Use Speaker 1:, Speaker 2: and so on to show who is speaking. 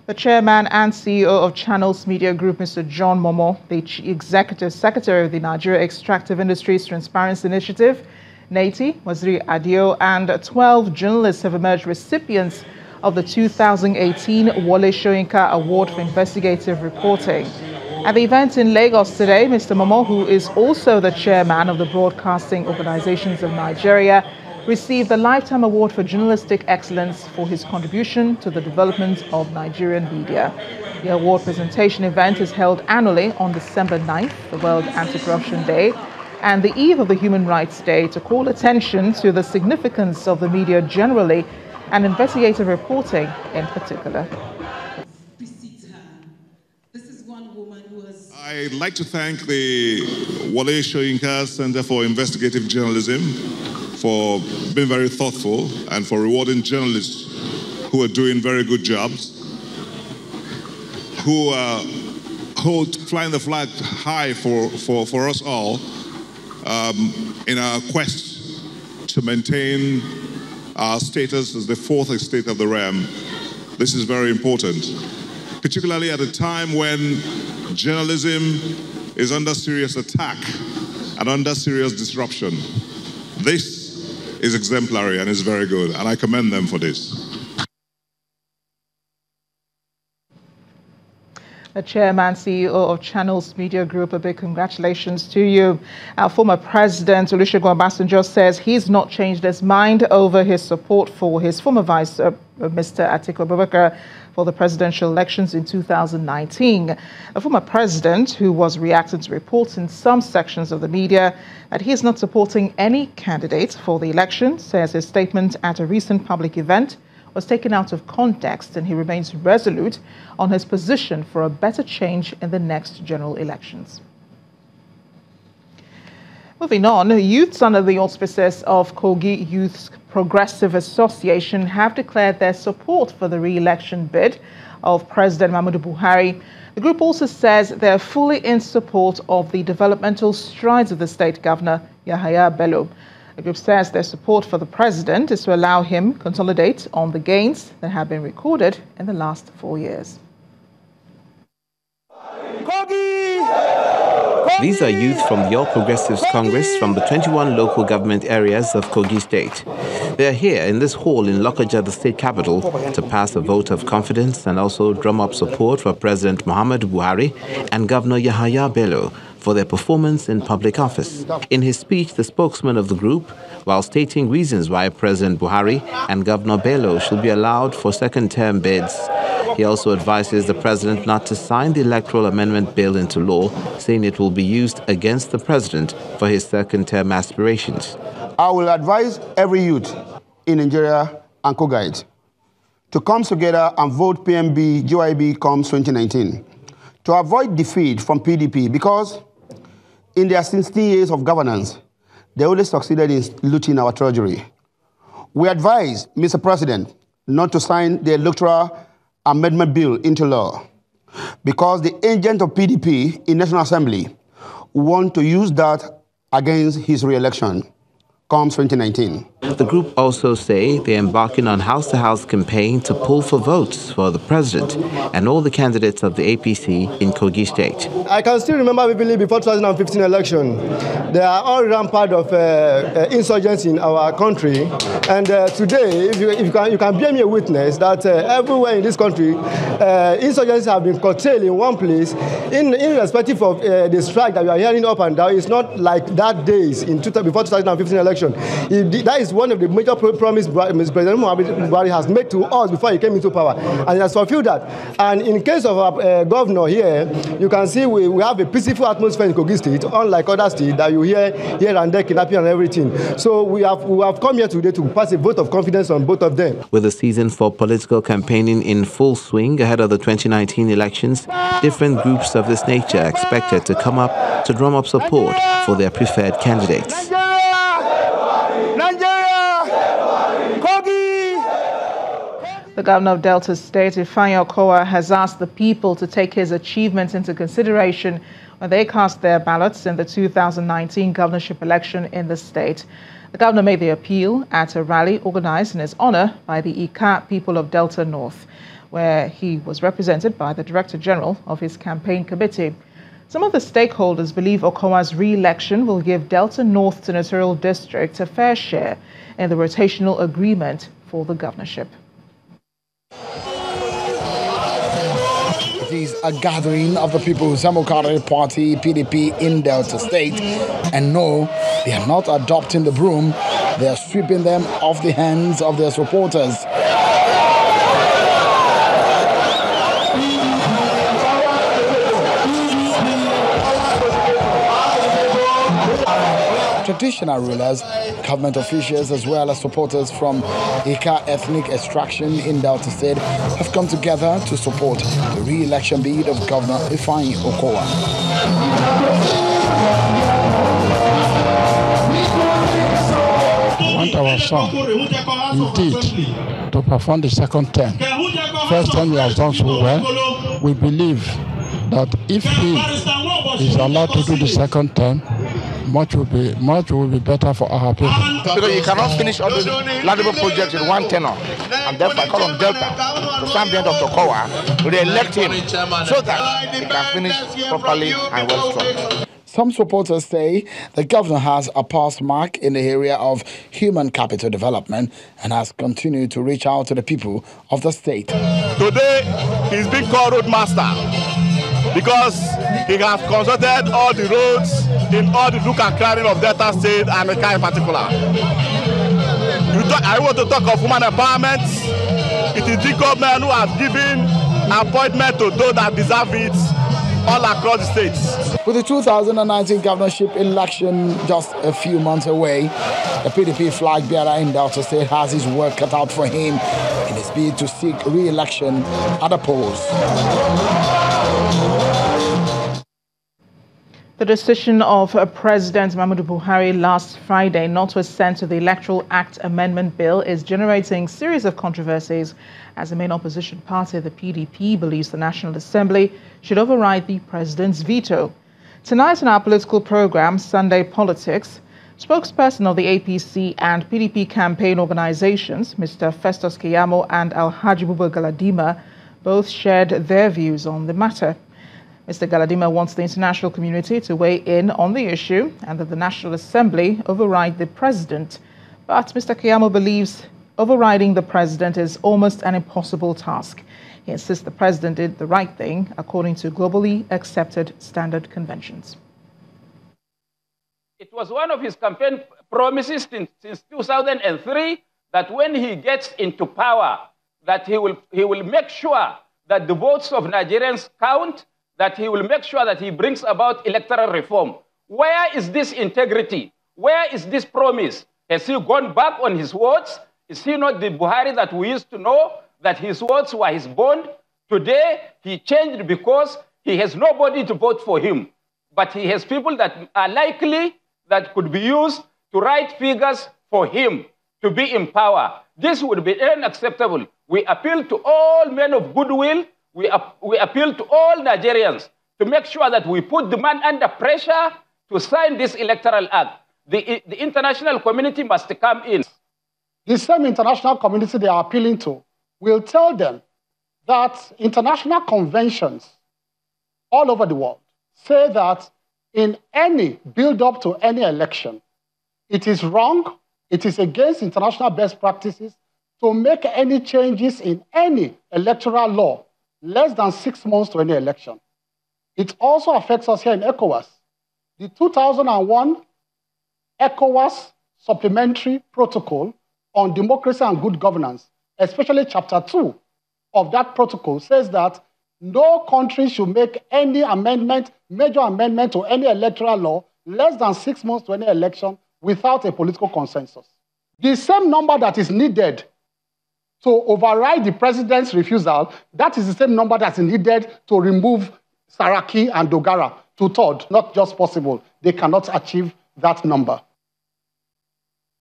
Speaker 1: The chairman and CEO of Channels Media Group, Mr. John Momoh, the executive secretary of the Nigeria Extractive Industries Transparency Initiative, Nati, Waziri Adio, and 12 journalists have emerged recipients of the 2018 Wole Soyinka Award for Investigative Reporting. At the event in Lagos today, Mr. Momoh, who is also the chairman of the Broadcasting Organizations of Nigeria, received the Lifetime Award for Journalistic Excellence for his contribution to the development of Nigerian media. The award presentation event is held annually on December 9th, the World Anti-Corruption Day, and the eve of the Human Rights Day, to call attention to the significance of the media generally and investigative reporting in particular.
Speaker 2: I'd like to thank the Wole Soyinka Center for Investigative Journalism for being very thoughtful and for rewarding journalists who are doing very good jobs, who are flying the flag high for us all in our quest to maintain our status as the fourth estate of the realm. This is very important, particularly at a time when journalism is under serious attack and under serious disruption. This is exemplary and is very good, and I commend them for this.
Speaker 1: The chairman, CEO of Channels Media Group, a big congratulations to you. Our former president, Olusegun Obasanjo, says he's not changed his mind over his support for his former vice, Mr. Atiku Abubakar, for the presidential elections in 2019. A former president who was reacting to reports in some sections of the media that he is not supporting any candidate for the election, says his statement at a recent public event was taken out of context, and he remains resolute on his position for a better change in the next general elections. Moving on, youths under the auspices of Kogi Youth Progressive Association have declared their support for the re-election bid of President Muhammadu Buhari. The group also says they're fully in support of the developmental strides of the state governor, Yahaya Bello. The group says their support for the president is to allow him to consolidate on the gains that have been recorded in the last 4 years.
Speaker 3: These are youth from the All Progressives Congress from the 21 local government areas of Kogi State. They are here in this hall in Lokoja, the state capital, to pass a vote of confidence and also drum up support for President Muhammadu Buhari and Governor Yahaya Bello for their performance in public office. In his speech, the spokesman of the group, while stating reasons why President Buhari and Governor Bello should be allowed for second-term bids, he also advises the president not to sign the electoral amendment bill into law, saying it will be used against the president for his second-term aspirations.
Speaker 4: I will advise every youth in Nigeria and Kogite to come together and vote PMB GYB comes 2019 to avoid defeat from PDP, because in their 16 years of governance, they only succeeded in looting our treasury. We advise Mr. President not to sign the electoral amendment bill into law, because the agent of PDP in National Assembly want to use that against his re-election comes 2019.
Speaker 3: The group also say they're embarking on house-to-house campaign to pull for votes for the president and all the candidates of the APC in Kogi State. I
Speaker 5: can still remember vividly before 2015 election, there are all rampant of insurgency in our country. And today, if you can bear me a witness that everywhere in this country, insurgency have been curtailed in one place, irrespective of the strike that we are hearing up and down. It's not like that days before 2015 election. That is one of the major promises President Buhari has made to us before he came into power, and he has fulfilled that. And in case of our governor here, you can see we have a peaceful atmosphere in Kogi State, unlike other states that you hear here and there, kidnapping and everything. So we have come here today to pass a vote of confidence on both of them.
Speaker 3: With the season for political campaigning in full swing ahead of the 2019 elections, different groups of this nature are expected to come up to drum up support for their preferred candidates.
Speaker 1: The governor of Delta State, Ifeanyi Okowa, has asked the people to take his achievements into consideration when they cast their ballots in the 2019 governorship election in the state. The governor made the appeal at a rally organized in his honor by the Ika people of Delta North. where he was represented by the Director General of his campaign committee. Some of the stakeholders believe Okowa's re-election will give Delta North Senatorial District a fair share in the rotational agreement for the governorship.
Speaker 6: It is a gathering of the People's Democratic Party, PDP, in Delta State. And no, they are not adopting the broom. They are sweeping them off the hands of their supporters. Traditional rulers, government officials, as well as supporters from Ika ethnic extraction in Delta State have come together to support the re-election bid of Governor Ifeanyi Okowa.
Speaker 7: We want our son, indeed, to perform the second term. First term he has done so well. We believe that if he is allowed to do the second term, much will be better for our people.
Speaker 8: Because you cannot finish all the laudable projects in one tenor, and therefore I call on Delta to stand behind Dr. Okowa, to re-elect him so that he can finish properly and well strong.
Speaker 6: Some supporters say the governor has a past mark in the area of human capital development and has continued to reach out to the people of the state.
Speaker 9: Today, he's being called roadmaster because he has consulted all the roads in all the look and clearing of Delta State and Ika in particular. I want to talk of women empowerment. It is the government who has given appointment to those that deserve it all across the states.
Speaker 6: With the 2019 governorship election just a few months away, the PDP flag bearer in Delta State has his work cut out for him in his bid to seek re-election at the polls.
Speaker 1: The decision of President Muhammadu Buhari last Friday not to assent to the Electoral Act Amendment Bill is generating a series of controversies as the main opposition party, the PDP, believes the National Assembly should override the president's veto. Tonight in our political program, Sunday Politics, spokesperson of the APC and PDP campaign organizations, Mr. Festus Keyamo and Alhaji Buba Galadima, both shared their views on the matter. Mr. Galadima wants the international community to weigh in on the issue and that the National Assembly override the president. But Mr. Keyamo believes overriding the president is almost an impossible task. He insists the president did the right thing according to globally accepted standard conventions.
Speaker 10: It was one of his campaign promises since 2003 that when he gets into power, that he will make sure that the votes of Nigerians count, that he will make sure that he brings about electoral reform. Where is this integrity? Where is this promise? Has he gone back on his words? Is he not the Buhari that we used to know, that his words were his bond? Today, he changed because he has nobody to vote for him. But he has people that are likely that could be used to write figures for him to be in power. This would be unacceptable. We appeal to all men of goodwill. We appeal to all Nigerians to make sure that we put the man under pressure to sign this electoral act. The international community must come in.
Speaker 11: The same international community they are appealing to will tell them that international conventions all over the world say that in any build-up to any election, it is wrong, it is against international best practices to make any changes in any electoral law less than 6 months to any election. It also affects us here in ECOWAS. The 2001 ECOWAS Supplementary Protocol on Democracy and Good Governance, especially Chapter 2 of that protocol, says that no country should make any amendment, major amendment to any electoral law less than 6 months to any election without a political consensus. The same number that is needed to override the president's refusal, that is the same number that's needed to remove Saraki and Dogara to third. Not just possible. They cannot achieve that number.